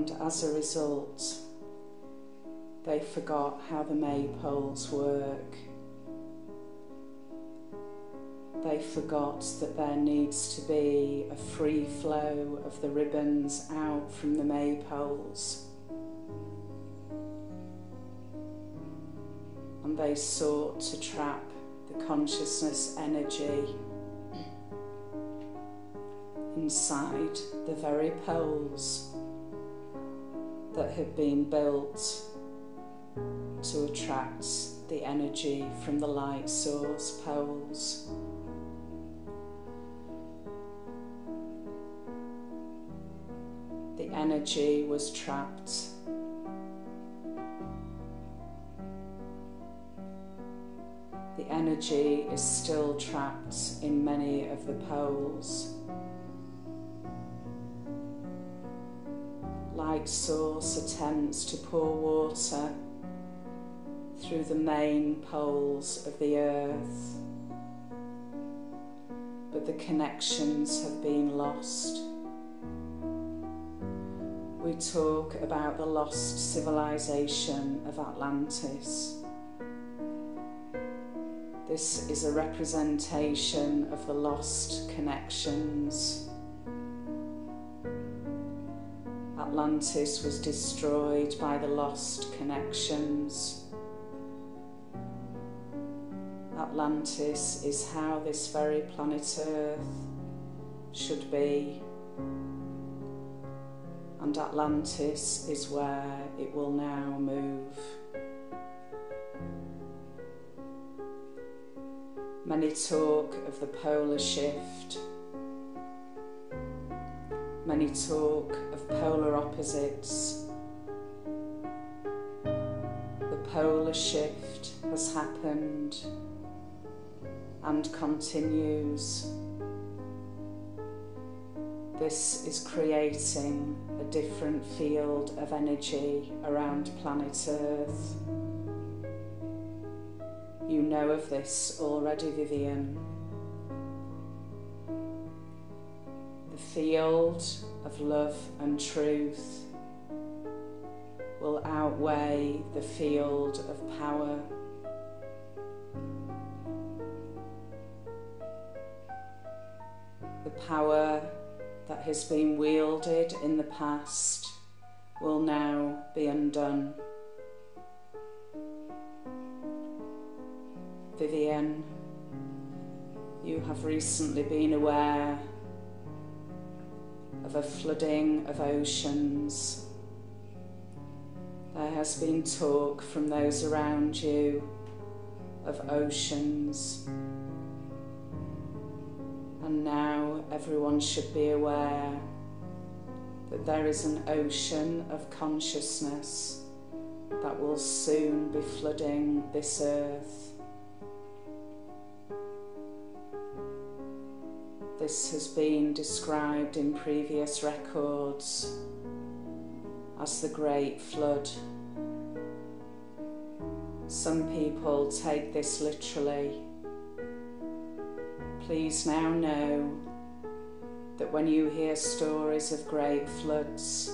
and as a result, they forgot how the maypoles work. They forgot that there needs to be a free flow of the ribbons out from the maypoles. And they sought to trap the consciousness energy inside the very poles that had been built to attract the energy from the light source poles. The energy was trapped. The energy is still trapped in many of the poles. Light source attempts to pour water through the main poles of the earth, but the connections have been lost. We talk about the lost civilization of Atlantis. This is a representation of the lost connections. Atlantis was destroyed by the lost connections. Atlantis is how this very planet Earth should be. And Atlantis is where it will now move. Many talk of the polar shift. Many talk of polar opposites. The polar shift has happened and continues. This is creating a different field of energy around planet Earth. You know of this already, Vivian. The field of love and truth will outweigh the field of power. The power that has been wielded in the past will now be undone. Vivian, you have recently been aware of a flooding of oceans. There has been talk from those around you of oceans. And now everyone should be aware that there is an ocean of consciousness that will soon be flooding this earth. This has been described in previous records as the Great Flood. Some people take this literally. Please now know that when you hear stories of great floods,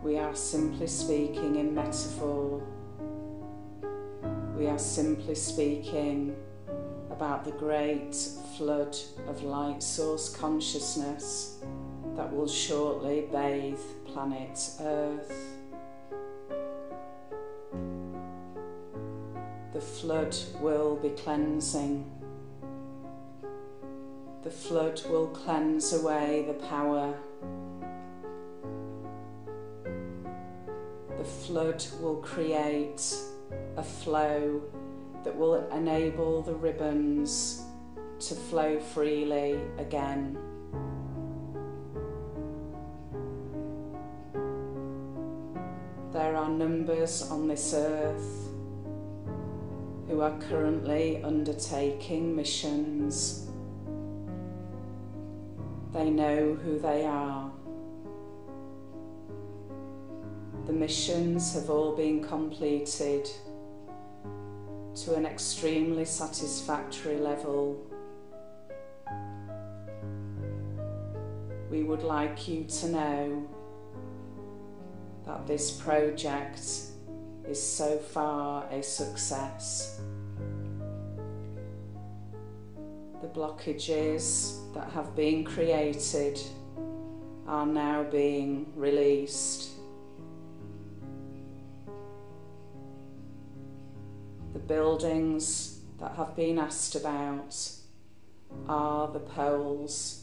we are simply speaking in metaphor. We are simply speaking about the great flood of light source consciousness that will shortly bathe planet Earth. The flood will be cleansing. The flood will cleanse away the power. The flood will create a flow that will enable the ribbons to flow freely again. There are numbers on this earth who are currently undertaking missions. They know who they are. The missions have all been completed to an extremely satisfactory level. We would like you to know that this project is so far a success. The blockages that have been created are now being released. The buildings that have been asked about are the poles.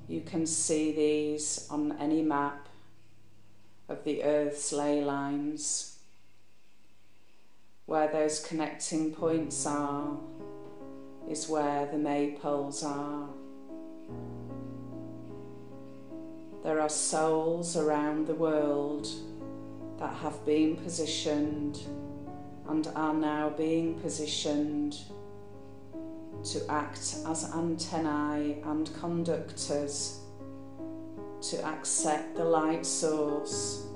You can see these on any map of the Earth's ley lines. Where those connecting points are is where the maypoles are. There are souls around the world that have been positioned and are now being positioned to act as antennae and conductors to accept the light source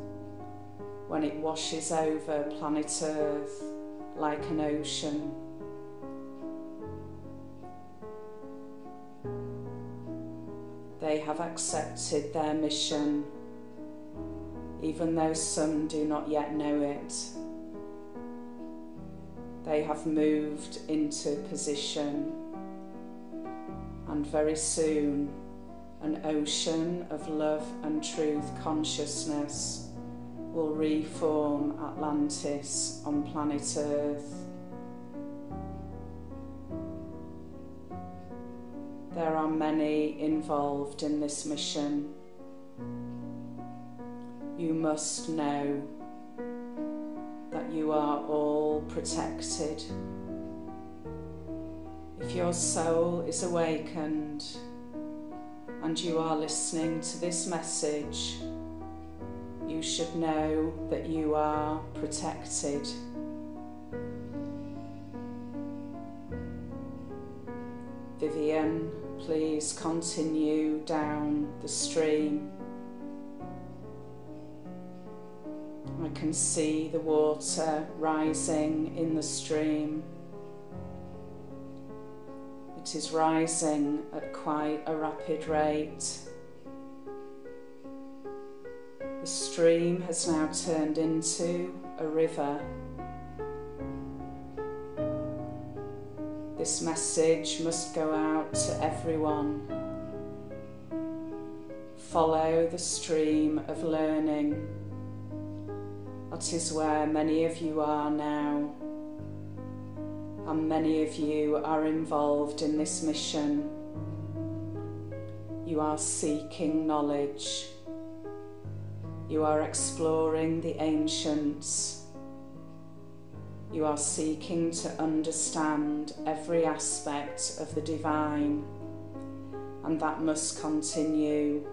when it washes over planet Earth like an ocean. They have accepted their mission, even though some do not yet know it. They have moved into position, and very soon an ocean of love and truth consciousness will reform Atlantis on planet Earth. There are many involved in this mission. You must know that you are all protected. If your soul is awakened and you are listening to this message, you should know that you are protected. Vivian, please continue down the stream. I can see the water rising in the stream. It is rising at quite a rapid rate. The stream has now turned into a river. This message must go out to everyone. Follow the stream of learning. That is where many of you are now, and many of you are involved in this mission. You are seeking knowledge. You are exploring the ancients. You are seeking to understand every aspect of the divine, and that must continue.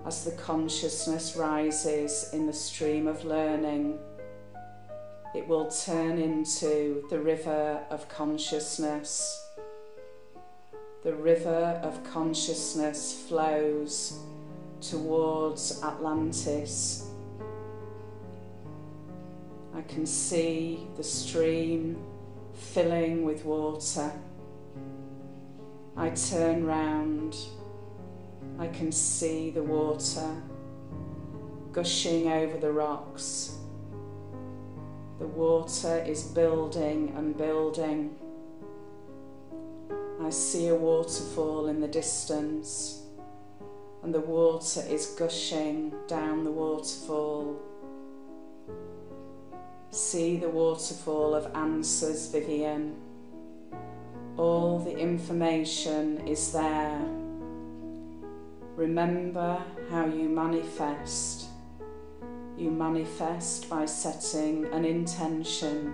As the consciousness rises in the stream of learning, it will turn into the river of consciousness. The river of consciousness flows towards Atlantis. I can see the stream filling with water. I turn round. I can see the water gushing over the rocks. The water is building and building. I see a waterfall in the distance, and the water is gushing down the waterfall. See the waterfall of answers, Vivian. All the information is there. Remember how you manifest. You manifest by setting an intention.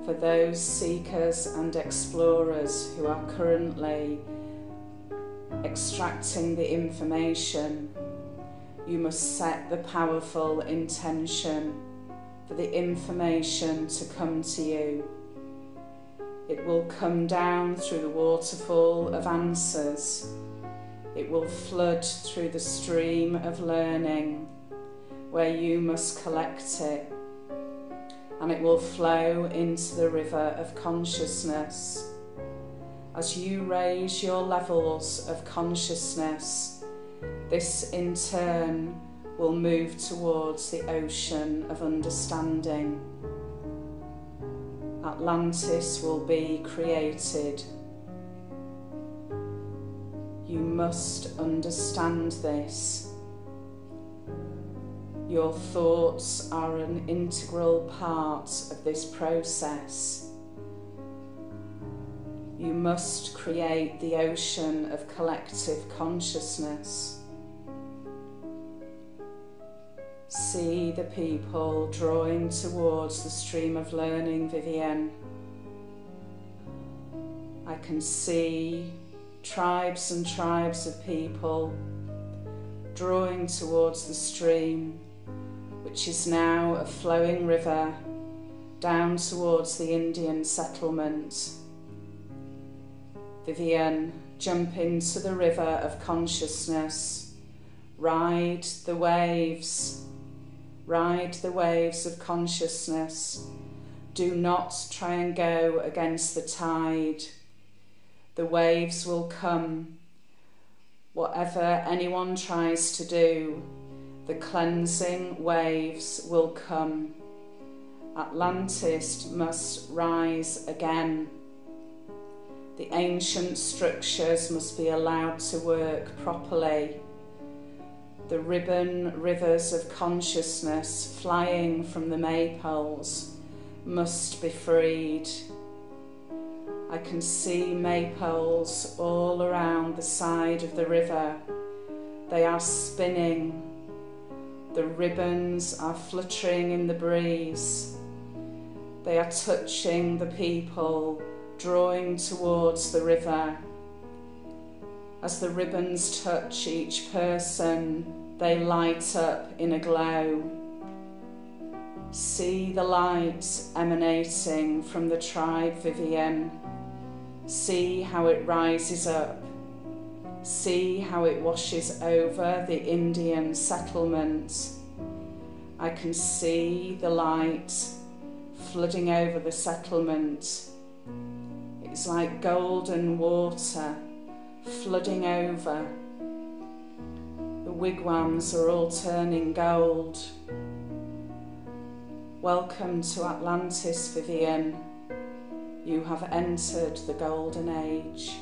For those seekers and explorers who are currently extracting the information, you must set the powerful intention for the information to come to you. It will come down through the waterfall of answers. It will flood through the stream of learning, where you must collect it, and it will flow into the river of consciousness. As you raise your levels of consciousness, This in turn will move towards the ocean of understanding. Atlantis will be created. You must understand this. Your thoughts are an integral part of this process. You must create the ocean of collective consciousness. See the people drawing towards the stream of learning, Vivienne. I can see tribes and tribes of people drawing towards the stream, which is now a flowing river down towards the Indian settlement. Vivienne, jump into the river of consciousness. Ride the waves of consciousness. Do not try and go against the tide. The waves will come. Whatever anyone tries to do, the cleansing waves will come. Atlantis must rise again. The ancient structures must be allowed to work properly. The ribbon rivers of consciousness flying from the maypoles must be freed. I can see maypoles all around the side of the river. They are spinning. The ribbons are fluttering in the breeze. They are touching the people, drawing towards the river. As the ribbons touch each person, they light up in a glow. See the light emanating from the tribe, Vivienne. See how it rises up. See how it washes over the Indian settlement. I can see the light flooding over the settlement. It's like golden water flooding over. The wigwams are all turning gold. Welcome to Atlantis, Vivienne. You have entered the golden age.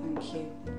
Thank you.